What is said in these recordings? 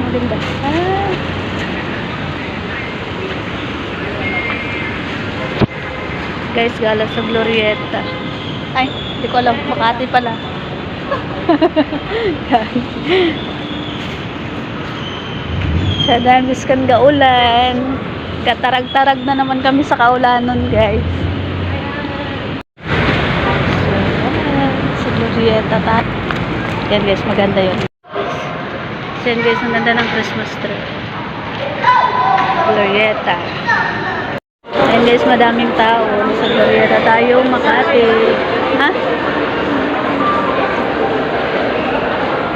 Maganda. Ah. Guys, gala sa Glorieta. Ay, hindi ko alam. Makati pala. Sa damis kan gaulan. Katarag-tarag na naman kami sa kaulanon, guys. So, sa Glorieta ta. Yan guys, maganda yun. So yan guys, ang ganda ng Christmas tree. Glorieta. Yan guys, madaming tao. Sa Glorieta tayo, Makati. Ha?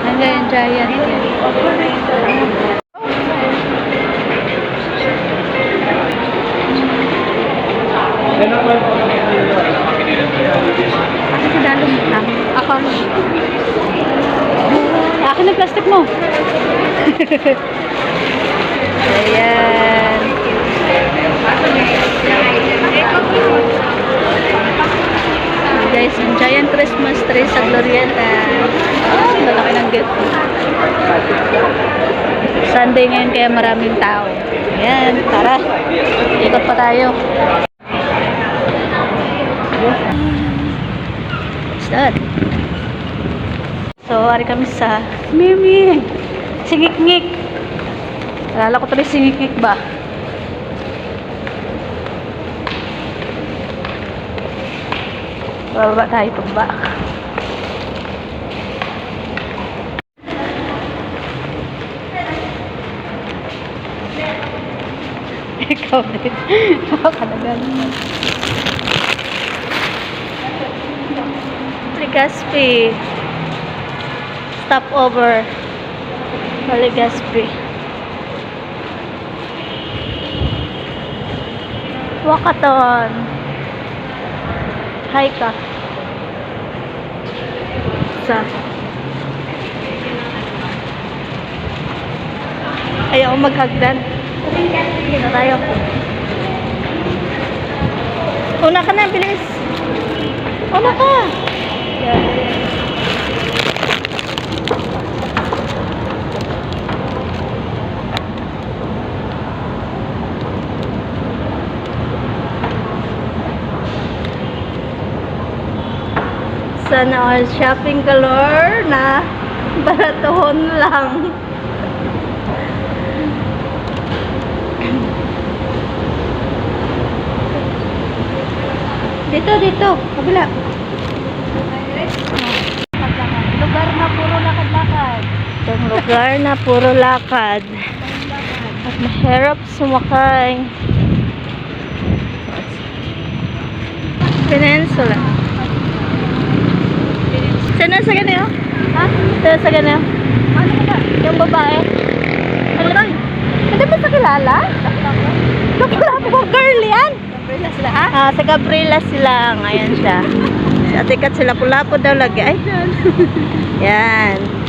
Hanggang yung giant. Ako sa dalong lang. Ako. Akin ang plastic mo. Ayan. Guys, yung giant Christmas tree sa Glorieta. Oh, lalaki ng gift. Sunday ngayon kaya maraming tao. Ayan, tara. Ikot pa tayo. What's that? So, ari kami sa Mimi. Singik-ngik. Alala ko tuloy singik-ngik ba? Bababa tayo pagba. Ikaw din. Nakakalagan mo. Legazpi. Stop over. Legazpi. Wakaton. Hi ka. Sa. Ayaw maghagdan. Hindi na tayo. Una ka na, bilis. Una ka. Yan. Sana all shopping galore na baratohon lang. Dito, kabila. Lugar na puro lakad-lakad. Itong lugar na puro lakad. At mahirap sumakay. Peninsula. Sana sa ganyan? Ha? Sana sa ganyan? Ano ba? Yung babae. Ano ba? Hindi ba sa kilala? Kaplapo, girl yan. Gabriela sila, ha? Ah, sa Gabriela sila. Ayan siya. Sa Atikat sila, pulapo daw lagi. Ay, yan.